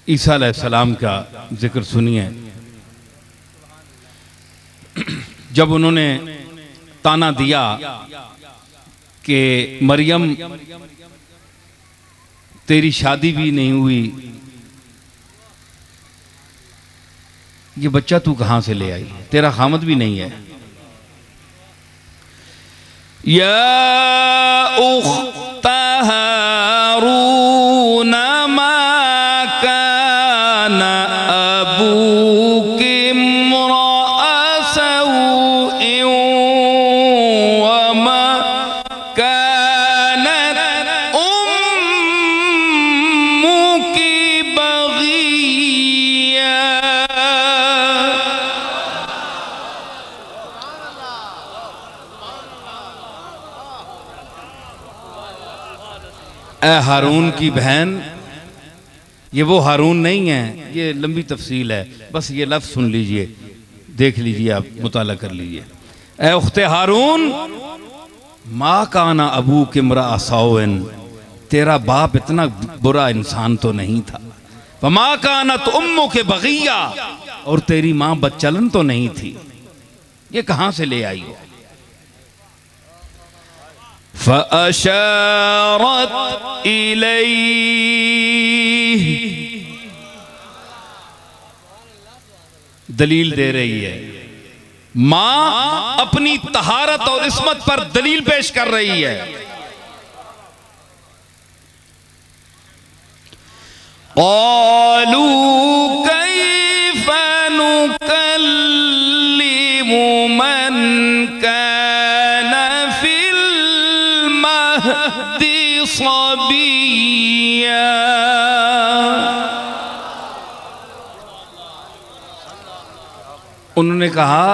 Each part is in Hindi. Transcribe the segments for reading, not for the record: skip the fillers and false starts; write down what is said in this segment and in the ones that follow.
ईसा अलैहिस्सलाम का जिक्र सुनिए। जब उन्होंने ताना दिया कि मरियम तेरी शादी भी नहीं हुई, ये बच्चा तू कहां से ले आई, तेरा खामद भी नहीं है। या उख्ता हारून मा कान अबूकी इम्रअ सऊइन वमा कानत उम्मुकी बगिया। ए हारून की बहन, ये वो हारून नहीं है, ये लंबी तफसील है, बस ये लफ्ज़ सुन लीजिए, देख लीजिए, आप मुताला कर लीजिए। ए उख्ते हारून, माँ काना अबू के इम्रा सौइन, तेरा बाप इतना बुरा इंसान तो नहीं था। वमा कानत उम्मु के बगिया, और तेरी माँ बच्चलन तो नहीं थी, ये कहाँ से ले आई हो। फ़अशारत इलैहि, दलील दे रही है, मां अपनी तहारत और इस्मत पर दलील पेश कर रही है। क़ालू कैफ़ नुकल्लिमु मन कान फिल महदी सबिय्या। उन्होंने कहा,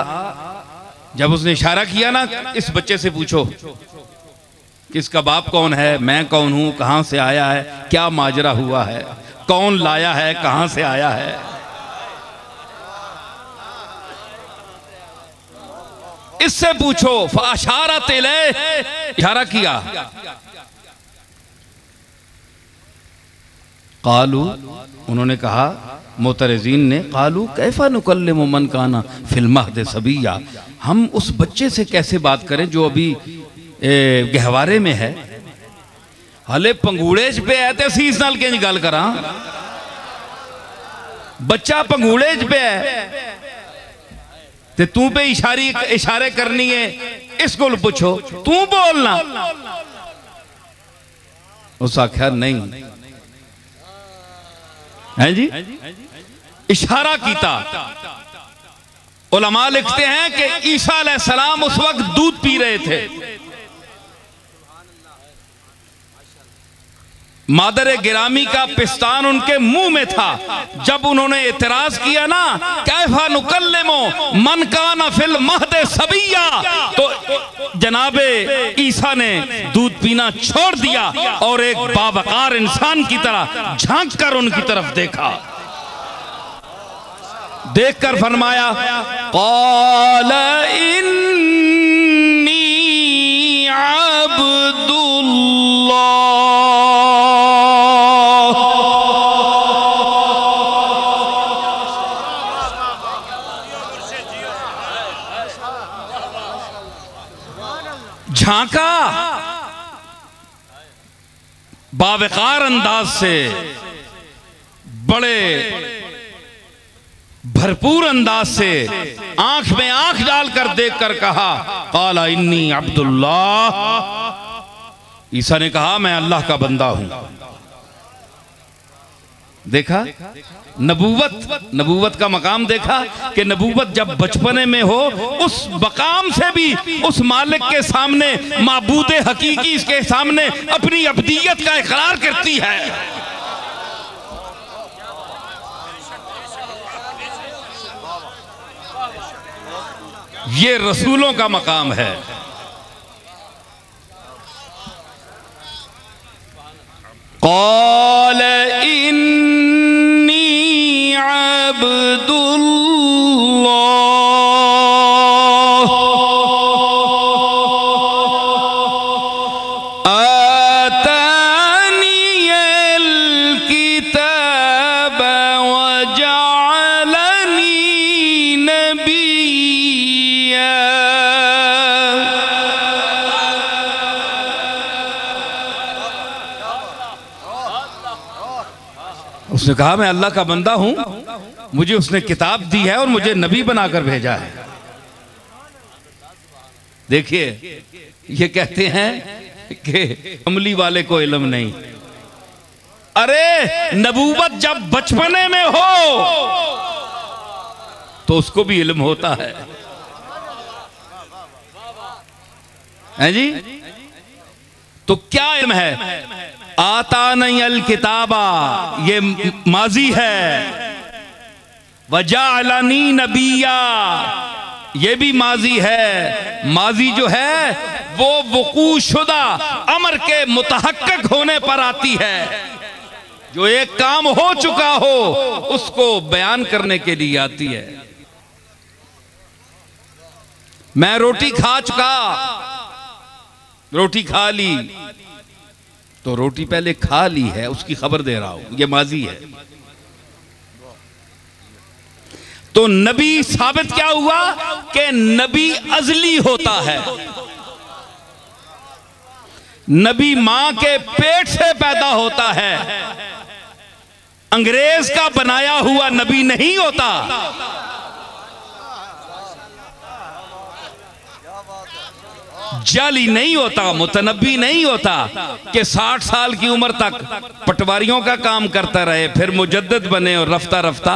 जब उसने इशारा किया ना, इस बच्चे से पूछो कि इसका बाप कौन है, मैं कौन हूं, कहां से आया है, क्या माजरा हुआ है, कौन लाया है, कहां से आया है। इससे पूछो। फ़अशारत इलैहि, इशारा किया। क़ालू, उन्होंने कहा, मोतरजीन ने, क़ालू कैफ़ा नुकल्लिमु मन काना फिल महद सबिय्या, हम उस बच्चे से कैसे बात करें जो अभी गहवारे में है, हले पंगूड़ेज पे है ते सीस नाल केंज गल करा, बच्चा पंगूड़ेज पे है ते तू पे इशारे करनी है, इसको पूछो, तू बोलना। उस आख्या नहीं है जी, इशारा कीता। उलमा लिखते हैं कि ईसा अलैहिस्सलाम उस वक्त दूध पी रहे थे, मादर गिरामी का पिस्तान उनके मुंह में था। जब उन्होंने एतराज किया ना, कैफा नुकल्लिमु मन काना फिल महद सबिय्या, तो जनाबे ईसा ने दूध पीना छोड़ दिया और एक बावकार इंसान की तरह झांक कर उनकी तरफ देखा। देखकर फरमाया, क़ाल इन्नी अब्दुल्लाह। झांका बावकार अंदाज से, बड़े भरपूर अंदाज से, आंख में आंख डालकर देखकर कहा, क़ाला इन्नी अब्दुल्लाह। ईसा ने कहा, मैं अल्लाह का बंदा हूं। देखा नबूवत का मकाम, देखा कि नबूवत जब बचपने में हो, उस मकाम से भी उस मालिक के सामने, माबूद हकीकी के सामने अपनी अब्दियत का इकरार करती है। ये रसूलों का मकाम है। क़ाल इन्नी अब्दुल्लाह आतानियल किताब उसने कहा मैं अल्लाह का बंदा हूं, मुझे उसने किताब दी है और मुझे नबी बनाकर भेजा है। देखिए ये कहते हैं कि अमली वाले को इल्म नहीं। अरे नबूवत जब बचपने में हो तो उसको भी इल्म होता है जी। तो क्या इल्म है? आता नहीं अल किताबा, ये माजी है। वजाअलनी नबिया, ये भी माजी है। माजी जो है वो वकूशुदा अमर के मुतहक्किक होने पर आती है। जो एक काम हो चुका हो उसको बयान करने के लिए आती है। मैं रोटी खा चुका, रोटी खा ली, तो रोटी पहले खा ली है उसकी खबर दे रहा हूं, ये माजी है। तो नबी साबित क्या हुआ कि नबी अजली होता है। नबी मां के पेट से पैदा होता है, अंग्रेज का बनाया हुआ नबी नहीं होता। जाली नहीं होता, मुतनब्बी नहीं होता कि 60 साल की उम्र तक पटवारियों का काम करता रहे, फिर मुजद्दिद बने और रफ्ता रफ्ता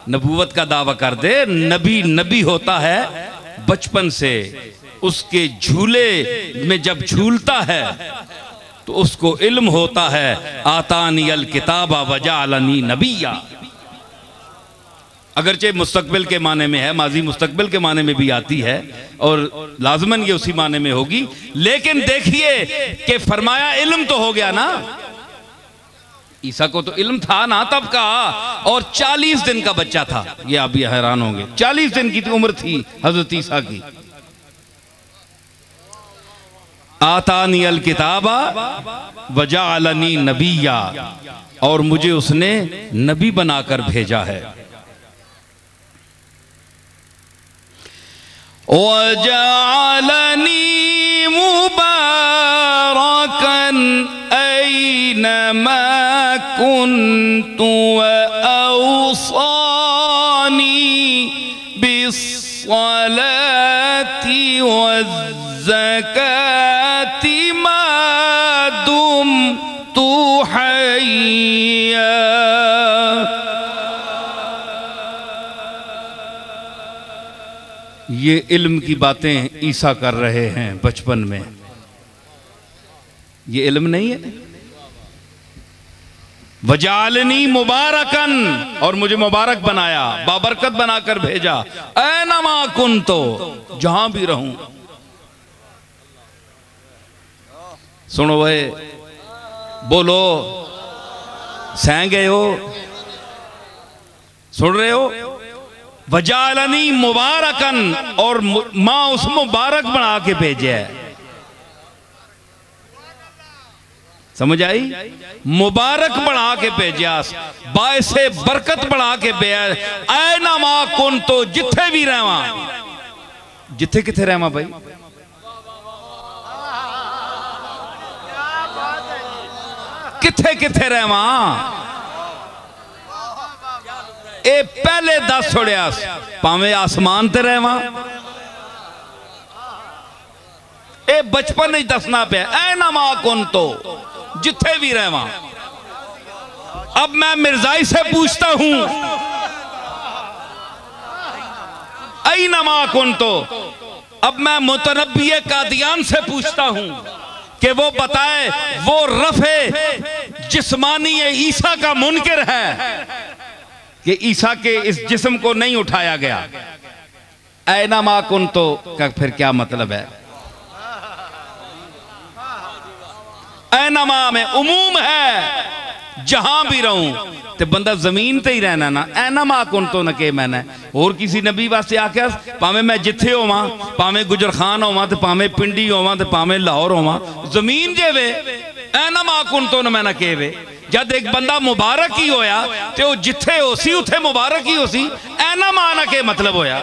नबूवत का दावा कर दे। नबी नबी होता है बचपन से। उसके झूले में जब झूलता है तो उसको इल्म होता है। आतानी अल किताबा वजाअलनी नबिया। अगरचे मुस्तकबिल के माने में है, माजी मुस्तकबिल के माने में भी आती है और लाजमन ये उसी माने में होगी। लेकिन देखिए कि फरमाया इल्म तो हो गया ना। ईसा को तो इल्म था ना तब का, और 40 दिन का बच्चा था। ये आप भी हैरान होंगे, 40 दिन की उम्र थी हजरत ईसा की। आतानी अल किताबा वजाअलनी नबिया, और मुझे उसने नबी बनाकर भेजा है। वजाअलनी मुबारकन ऐनमा कुन्तु औसानी बिस्सलाति वज़्ज़काति मा दुम्तु हय्या। ये इल्म की बातें ईसा कर रहे हैं बचपन में। ये इल्म नहीं है। वजाअलनी मुबारकन, और मुझे मुबारक बनाया, बाबरकत बनाकर भेजा। ऐनमा कुन्तो, जहां भी रहूं। सुनो भाई, बोलो, सह गए हो, सुन रहे हो? वजाअलनी मुबारकन, और मां उस मुबारक बना के भेजे है। समझ आई? मुबारक बढ़ा के भेजा, बायसे बरकत बढ़ा के भेजा। ऐना मा कुन, तो जिथे भी रहवा। जिथे किथे रहवा भाई? किथे किथे रहवा? ए पहले दस छोड़िया, भावे आसमान ते रहवा। ए बचपन ही दसना पे, ऐना मा कुन, तो जिथे भी रहवा। अब मैं मिर्जाई से पूछता हूं, ऐना मा कुन, तो अब मैं मुतनब्बी कादियान से पूछता हूं कि वो बताए वो रफ़े जिस्मानी ईसा का मुनकिर है कि ईसा के इस जिस्म को नहीं उठाया गया। ऐना मा कुन, तो का फिर क्या मतलब है? ऐनमा में उमूम है, जहां भी रहूं। तो बंदा जमीन ते ही रहना ना। ऐनमा कुन, तो न के मैंने और किसी नबी वास्ते आख्या, भावे मैं जिथे होवां, भावे गुजर खान होवां, तो भावे पिंडी होवां, तो भावे लाहौर होवां, जमीन जे वे। ऐनमा कुन, तो न मैं न के वे। जब एक बंदा मुबारक ही होया तो जिथे हो सी उथे मुबारक ही हो सी। ऐनमा न के मतलब होया।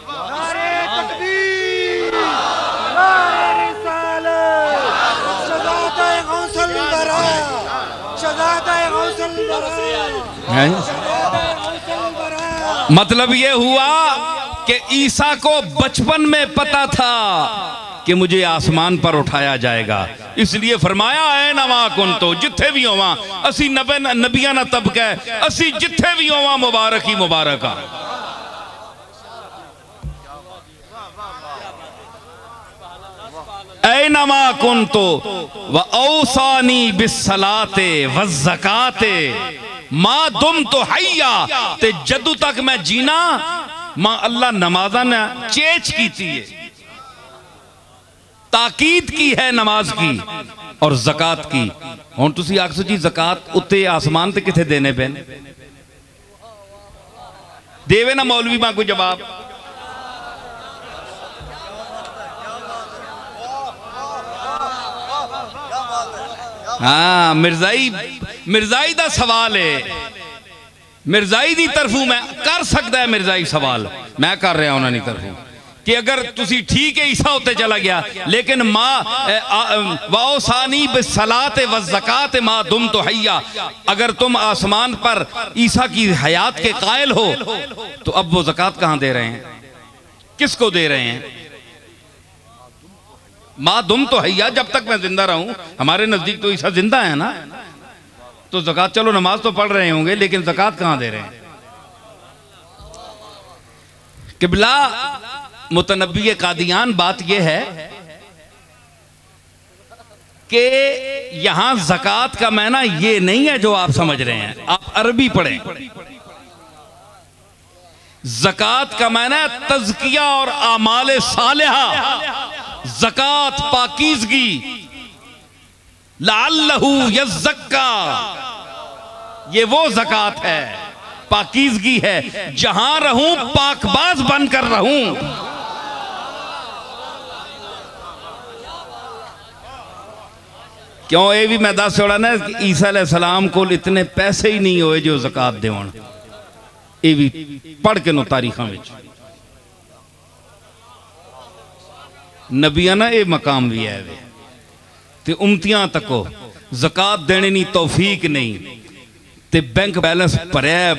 नारे तकबीर, नारे है? मतलब ये हुआ कि ईसा को बचपन में पता था कि मुझे आसमान पर उठाया जाएगा, इसलिए फरमाया है नवा कुन, तो जिथे भी होवा असी नबिया ना तबका है, असी जिथे भी होवा मुबारक ही मुबारक आ। ऐ नवा कुन तो व औसानी बिस्सलाते व ज़काते मां दुम तो हैया, ते जदू तक मैं जीना मां अल्लाह नमाजा ने चेच की थी, ताकीद की है नमाज की और ज़कात की। हुण तुसीं आखो जी ज़कात उत्ते आसमान ते किथे देने पैन, देवे ना मौलवी मां कोई जवाब। हाँ मिर्जाई दा सवाल है, मिर्जाई दी तरफों मैं कर सकता है, मिर्जाई सवाल मैं कर रहा उन्होंने तरफों कि अगर तुसी ठीक है ईसा होते चला गया, लेकिन माँ वाओसानी बिस्सलाते व ज़काते माँ दुम तो हैया, अगर तुम आसमान पर ईसा की हयात के कायल हो तो अब वो ज़कात कहाँ दे रहे हैं, किसको दे रहे हैं? माँ दुम तो हैया, जब तक मैं जिंदा रहूं, हमारे नजदीक तो ईसा जिंदा है ना, तो ज़कात चलो नमाज तो पढ़ रहे होंगे, लेकिन ज़कात कहाँ दे रहे हैं? किबला मुतनब्बी कादियान बात यह है कि यहां ज़कात का मायना ये नहीं है जो आप समझ रहे हैं, आप अरबी पढ़ें। ज़कात का मायना है तज़किया और आमाले सालिहा, ज़कात पाकीज़गी, लअल्लहु यज़्ज़क्का, ये वो ज़कात है, पाकीज़गी है, जहां रहूं पाकबाज बनकर रहूं। क्यों ये भी मैं दस छोड़ा ना, ईसा अलैहिस्सलाम को इतने पैसे ही नहीं होए जो ज़कात देवन, ये भी पढ़ के नो तारीखां विच नबिया ना ये मकाम भी है वे, ते उम्मतियां तको ज़कात देने नी तौफीक नहीं, ते बैंक बैलेंस भरिया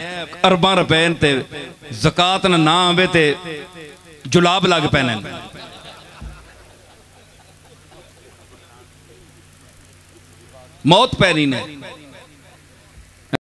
अरबां रुपए ते ज़कात ना आवे ते जुलाब लग पैने। मौत पैनी ने